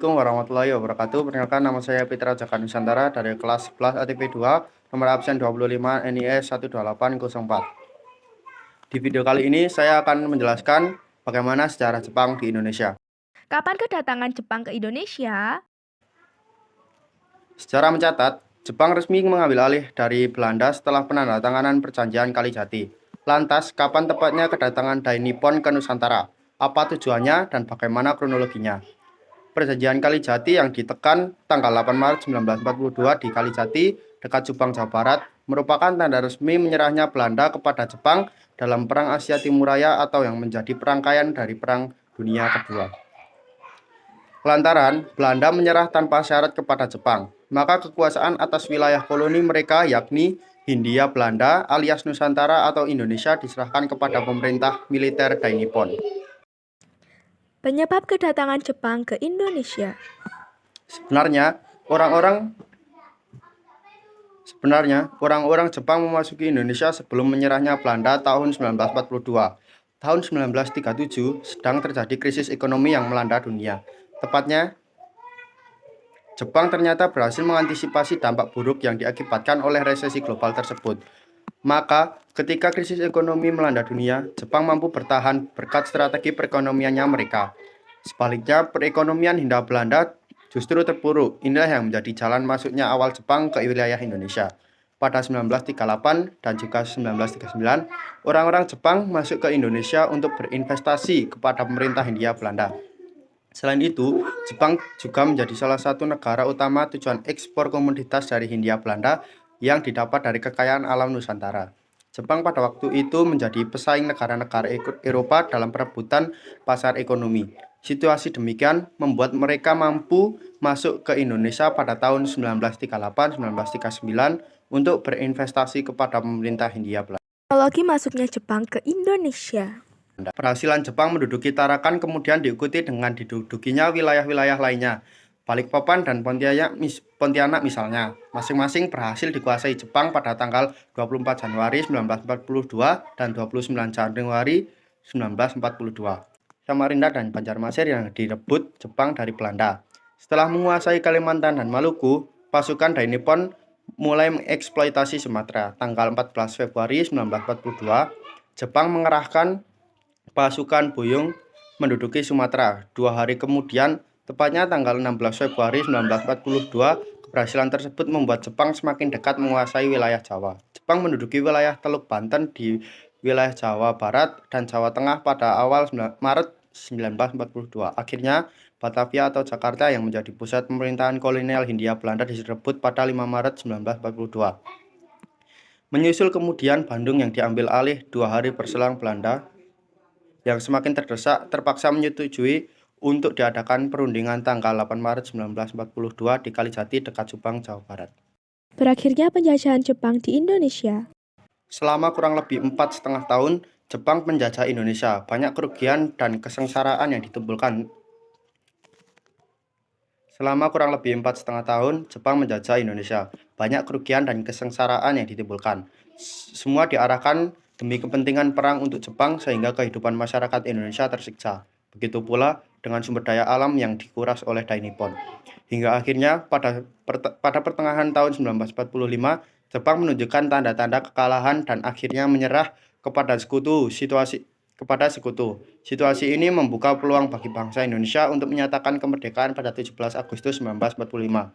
Assalamualaikum warahmatullahi wabarakatuh. Perkenalkan, nama saya Pitra Jaka Nusantara dari kelas 11 ATP 2, nomor absen 25 NIS 12804. Di video kali ini saya akan menjelaskan bagaimana sejarah Jepang di Indonesia. Kapan kedatangan Jepang ke Indonesia? Sejarah mencatat, Jepang resmi mengambil alih dari Belanda setelah penandatanganan Perjanjian Kalijati. Lantas, kapan tepatnya kedatangan Dai Nippon ke Nusantara? Apa tujuannya dan bagaimana kronologinya? Perjanjian Kalijati yang ditekan tanggal 8 Maret 1942 di Kalijati, dekat Subang, Jawa Barat, merupakan tanda resmi menyerahnya Belanda kepada Jepang dalam Perang Asia Timur Raya atau yang menjadi perangkaian dari Perang Dunia Kedua. Lantaran Belanda menyerah tanpa syarat kepada Jepang, maka kekuasaan atas wilayah koloni mereka yakni Hindia Belanda alias Nusantara atau Indonesia diserahkan kepada pemerintah militer Dai Nippon. Penyebab kedatangan Jepang ke Indonesia. Sebenarnya orang-orang Jepang memasuki Indonesia sebelum menyerahnya Belanda tahun 1942. Tahun 1937 sedang terjadi krisis ekonomi yang melanda dunia. Tepatnya, Jepang ternyata berhasil mengantisipasi dampak buruk yang diakibatkan oleh resesi global tersebut. Maka, ketika krisis ekonomi melanda dunia, Jepang mampu bertahan berkat strategi perekonomiannya mereka. Sebaliknya, perekonomian Hindia Belanda justru terpuruk. Inilah yang menjadi jalan masuknya awal Jepang ke wilayah Indonesia. Pada 1938 dan juga 1939, orang-orang Jepang masuk ke Indonesia untuk berinvestasi kepada pemerintah Hindia Belanda. Selain itu, Jepang juga menjadi salah satu negara utama tujuan ekspor komoditas dari Hindia Belanda yang didapat dari kekayaan alam Nusantara. Jepang pada waktu itu menjadi pesaing negara-negara Eropa dalam perebutan pasar ekonomi. Situasi demikian membuat mereka mampu masuk ke Indonesia pada tahun 1938-1939 untuk berinvestasi kepada pemerintah Hindia Belanda. Kronologi masuknya Jepang ke Indonesia. Keberhasilan Jepang menduduki Tarakan kemudian diikuti dengan didudukinya wilayah-wilayah lainnya. Balikpapan dan Pontianak misalnya, masing-masing berhasil dikuasai Jepang pada tanggal 24 Januari 1942 dan 29 Januari 1942. Samarinda dan Banjarmasin yang direbut Jepang dari Belanda. Setelah menguasai Kalimantan dan Maluku, pasukan Dai Nippon mulai mengeksploitasi Sumatera. Tanggal 14 Februari 1942, Jepang mengerahkan pasukan Buyung menduduki Sumatera. 2 hari kemudian, tepatnya tanggal 16 Februari 1942, keberhasilan tersebut membuat Jepang semakin dekat menguasai wilayah Jawa. Jepang menduduki wilayah Teluk Banten di wilayah Jawa Barat dan Jawa Tengah pada awal Maret 1942. Akhirnya, Batavia atau Jakarta yang menjadi pusat pemerintahan kolonial Hindia Belanda direbut pada 5 Maret 1942. Menyusul kemudian Bandung yang diambil alih 2 hari berselang Belanda yang semakin terdesak terpaksa menyetujui untuk diadakan perundingan tanggal 8 Maret 1942 di Kalijati dekat Subang, Jawa Barat. Berakhirnya penjajahan Jepang di Indonesia. Selama kurang lebih 4,5 tahun, Jepang menjajah Indonesia. Banyak kerugian dan kesengsaraan yang ditimbulkan. Selama kurang lebih 4,5 tahun, Jepang menjajah Indonesia. Banyak kerugian dan kesengsaraan yang ditimbulkan. Semua diarahkan demi kepentingan perang untuk Jepang sehingga kehidupan masyarakat Indonesia tersiksa. Begitu pula dengan sumber daya alam yang dikuras oleh Dai Nippon. Hingga akhirnya pada pertengahan tahun 1945, Jepang menunjukkan tanda-tanda kekalahan dan akhirnya menyerah kepada sekutu. Situasi ini membuka peluang bagi bangsa Indonesia untuk menyatakan kemerdekaan pada 17 Agustus 1945.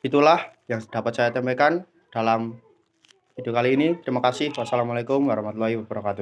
Itulah yang dapat saya sampaikan dalam video kali ini. Terima kasih. Wassalamualaikum warahmatullahi wabarakatuh.